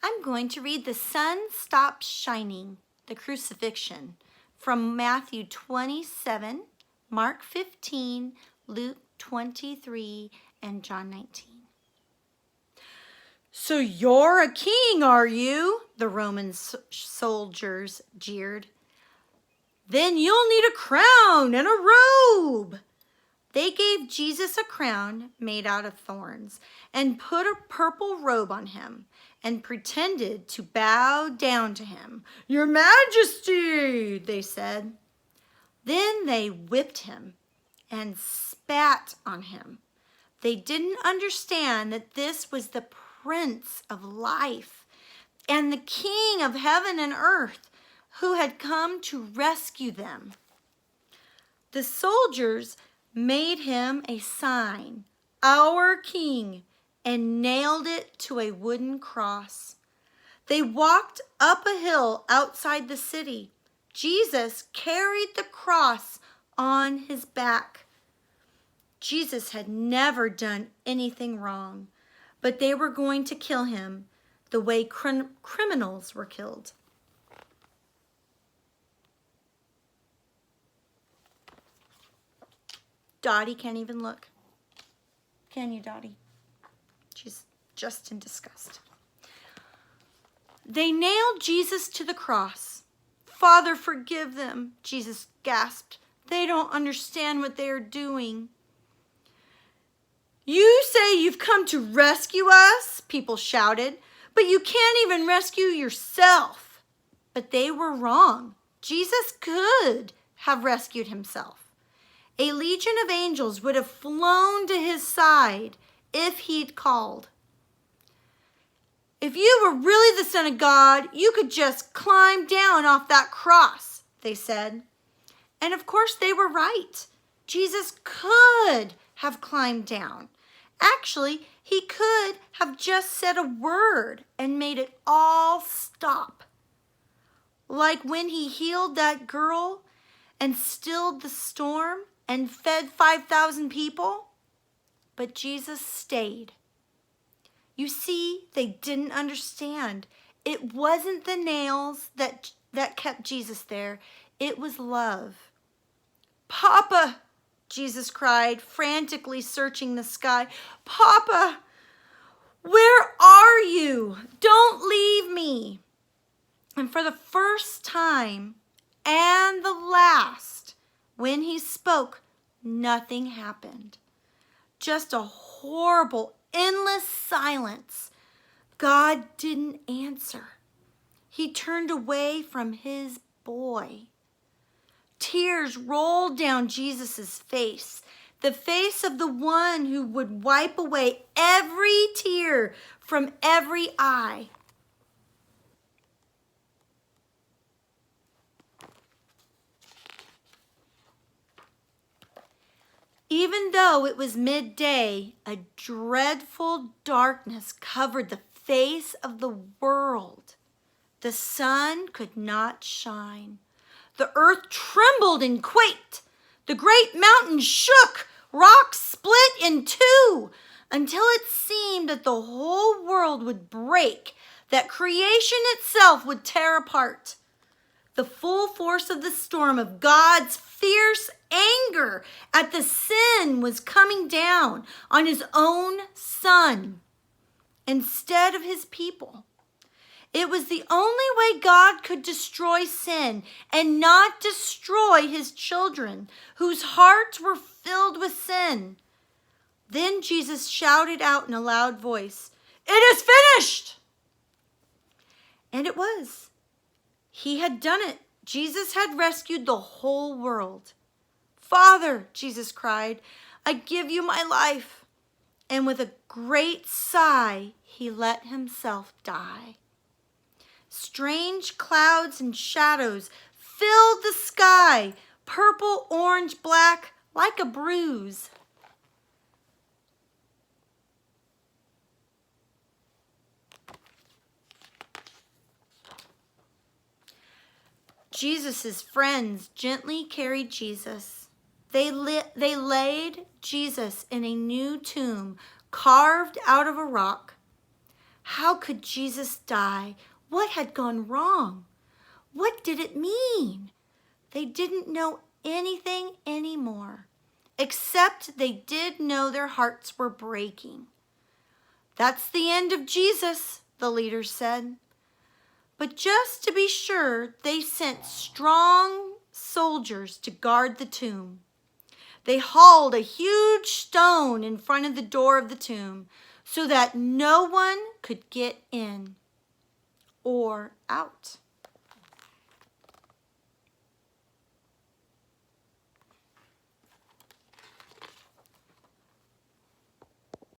I'm going to read The Sun Stops Shining, the Crucifixion, from Matthew 27, Mark 15, Luke 23, and John 19. "So you're a king, are you?" the Roman soldiers jeered. "Then you'll need a crown and a robe." They gave Jesus a crown made out of thorns and put a purple robe on him and pretended to bow down to him. "Your Majesty," they said. Then they whipped him and spat on him. They didn't understand that this was the Prince of Life and the King of heaven and earth who had come to rescue them. The soldiers made him a sign, "Our King," and nailed it to a wooden cross. They walked up a hill outside the city. Jesus carried the cross on his back. Jesus had never done anything wrong, but they were going to kill him the way criminals were killed. Dottie can't even look. Can you, Dottie? She's just in disgust. They nailed Jesus to the cross. "Father, forgive them," Jesus gasped. "They don't understand what they are doing." "You say you've come to rescue us," people shouted, "but you can't even rescue yourself." But they were wrong. Jesus could have rescued himself. A legion of angels would have flown to his side if he'd called. "If you were really the Son of God, you could just climb down off that cross," they said. And of course they were right. Jesus could have climbed down. Actually, he could have just said a word and made it all stop. Like when he healed that girl and stilled the storm and fed 5,000 people. But Jesus stayed. You see, they didn't understand. It wasn't the nails that kept Jesus there. It was love. "Papa," Jesus cried, frantically searching the sky. "Papa, where are you? Don't leave me." And for the first time and the last, when he spoke, nothing happened. Just a horrible, endless silence. God didn't answer. He turned away from his boy. Tears rolled down Jesus' face, the face of the one who would wipe away every tear from every eye. Even though it was midday, a dreadful darkness covered the face of the world. The sun could not shine. The earth trembled and quaked. The great mountains shook. Rocks split in two until it seemed that the whole world would break, that creation itself would tear apart. The full force of the storm of God's fierce anger at the sin was coming down on his own Son instead of his people. It was the only way God could destroy sin and not destroy his children whose hearts were filled with sin. Then Jesus shouted out in a loud voice, "It is finished!" And it was. He had done it. Jesus had rescued the whole world. "Father," Jesus cried, "I give you my life." And with a great sigh, he let himself die. Strange clouds and shadows filled the sky, purple, orange, black, like a bruise. Jesus' friends gently carried Jesus. They laid Jesus in a new tomb carved out of a rock. How could Jesus die? What had gone wrong? What did it mean? They didn't know anything anymore, except they did know their hearts were breaking. That's the end of Jesus, the leaders said. But just to be sure, they sent strong soldiers to guard the tomb. They hauled a huge stone in front of the door of the tomb so that no one could get in or out.